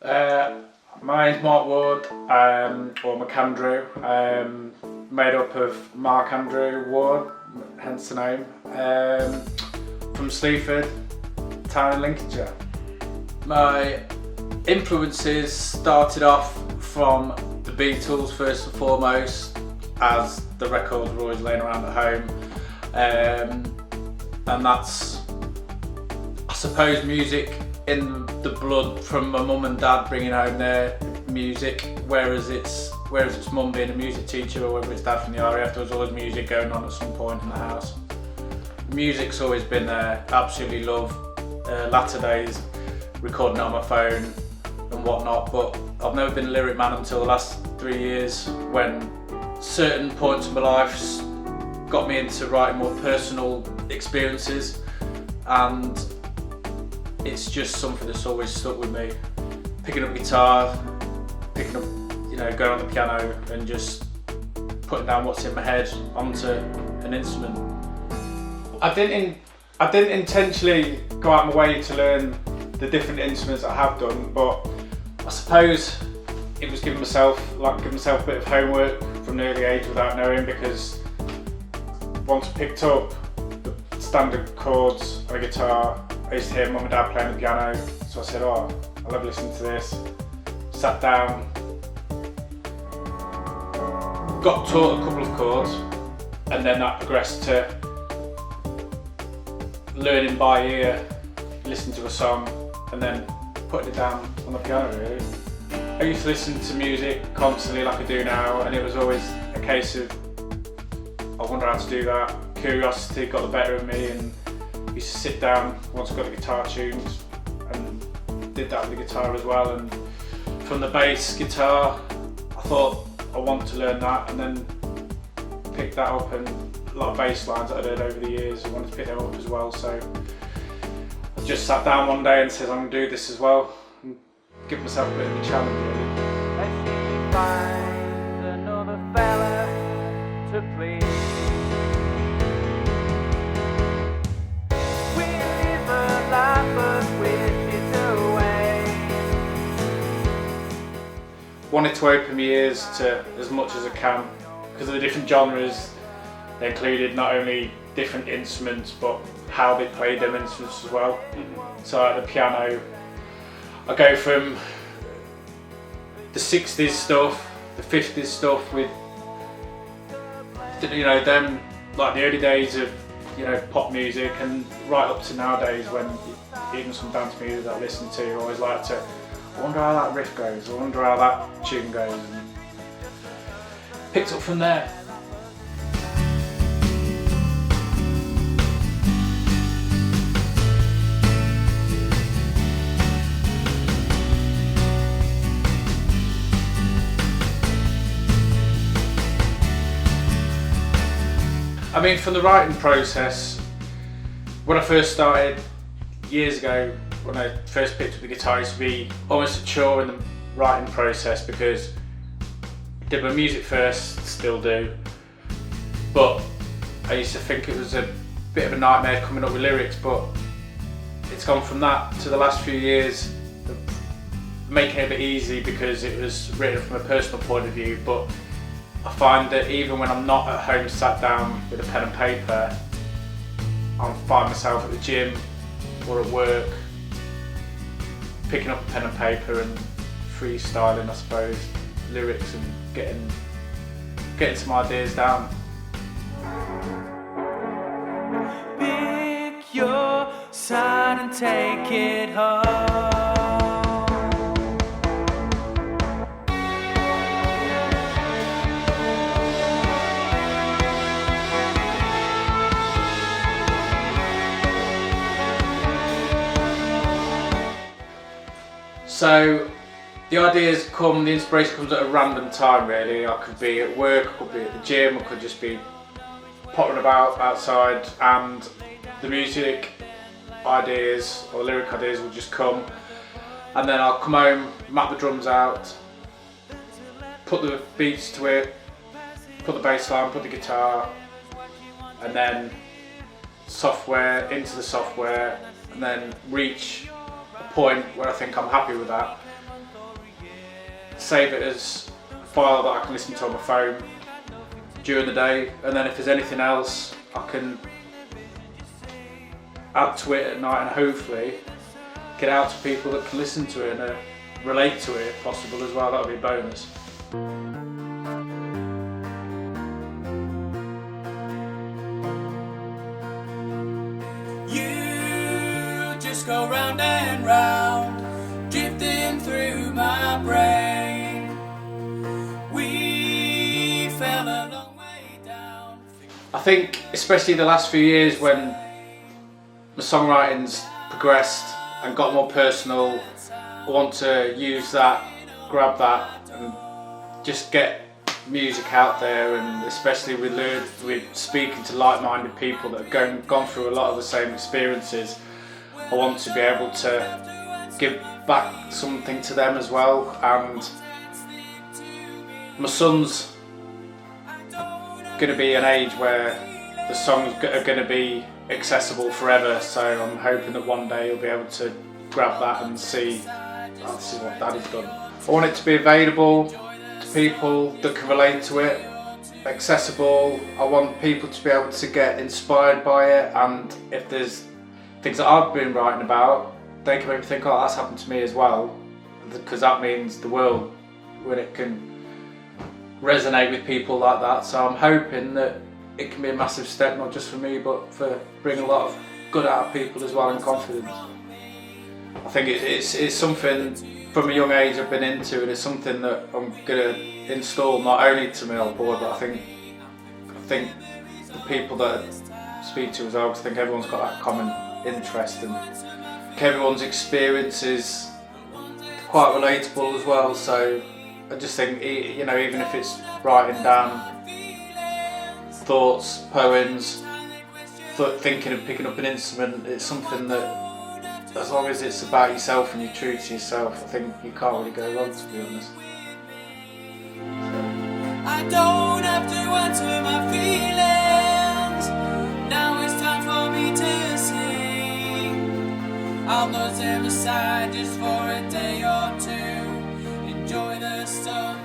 Uh, my name's Mark Ward, or McAndrew, made up of Mark Andrew Ward, hence the name, from Sleaford, town in Lincolnshire. My influences started off from the Beatles first and foremost, as the records were always laying around at home, and that's, I suppose, music in the blood from my mum and dad bringing home their music, whereas it's mum being a music teacher or whether it's dad from the RAF, there was always music going on at some point in the house. Music's always been there, absolutely love latter days recording it on my phone and whatnot, but I've never been a lyric man until the last 3 years, when certain points of my life got me into writing more personal experiences, and it's just something that's always stuck with me. Picking up guitar, going on the piano and just putting down what's in my head onto an instrument. I didn't intentionally go out of my way to learn the different instruments I have done, but I suppose it was giving myself a bit of homework from an early age without knowing, because once I picked up the standard chords on a guitar, I used to hear mum and dad playing the piano, so I said, I love listening to this. Sat down, got taught a couple of chords, and then that progressed to learning by ear, listening to a song, and then putting it down on the piano, really. I used to listen to music constantly like I do now, and it was always a case of, I wonder how to do that. Curiosity got the better of me, and used to sit down once I got the guitar tuned and did that with the guitar as well. And from the bass guitar, I thought I want to learn that, and then picked that up, and a lot of bass lines that I'd heard over the years, I wanted to pick them up as well. So I just sat down one day and said, I'm going to do this as well, and give myself a bit of a challenge, really. Find another fella to please. We live a life but wish it away. Wanted to open my ears to as much as I can, because of the different genres. They included not only different instruments, but how they played them instruments as well. So at the piano, I go from the 60s stuff, the 50s stuff with, them, like the early days of, pop music, and right up to nowadays, when even some dance music that I listen to, I always like to, I wonder how that riff goes, I wonder how that tune goes, and picked up from there. I mean, from the writing process, when I first started years ago, when I first picked up the guitar, I used to be almost a chore in the writing process, because I did my music first, still do, but I used to think it was a bit of a nightmare coming up with lyrics, but it's gone from that to the last few years of making it a bit easy, because it was written from a personal point of view. But I find that even when I'm not at home sat down with a pen and paper, I'll find myself at the gym or at work picking up a pen and paper and freestyling, I suppose, lyrics, and getting some ideas down. Pick your side and take it home. So the ideas come, the inspiration comes at a random time, really. I could be at work, I could be at the gym, I could just be pottering about outside, and the music ideas or lyric ideas will just come, and then I'll come home, map the drums out, put the beats to it, put the bass line, put the guitar, and then software into the software, and then reach a point where I think I'm happy with that, save it as a file that I can listen to on my phone during the day, and then if there's anything else I can add to it at night and hopefully get out to people that can listen to it and relate to it if possible as well. That would be a bonus. You just go round and round, drifting through my brain. We fell a long way down. I think especially the last few years when my songwriting's progressed and got more personal, I want to use that, grab that and just get music out there, and especially with speaking to like-minded people that have gone through a lot of the same experiences. I want to be able to give back something to them as well, and my son's going to be an age where the songs are going to be accessible forever, so I'm hoping that one day he'll be able to grab that and see, oh, this is what Daddy's done. I want it to be available to people that can relate to it, accessible. I want people to be able to get inspired by it, and if there's things that I've been writing about, they can maybe think, oh, that's happened to me as well, because that means the world when it can resonate with people like that. So I'm hoping that it can be a massive step, not just for me, but for bringing a lot of good out of people as well, and confidence. I think it's something from a young age I've been into, and it's something that I'm going to install not only to my old board, but I think the people that I speak to as well, because I think everyone's got that common interest, and everyone's experience is quite relatable as well. So I just think, you know, even if it's writing down thoughts, poems, thinking of picking up an instrument, it's something that, as long as it's about yourself and you're true to yourself, I think you can't really go wrong, to be honest. I don't have to answer my feelings. Now it's time for me to sing. I'll nose them aside just for a day or two. Enjoy the sun.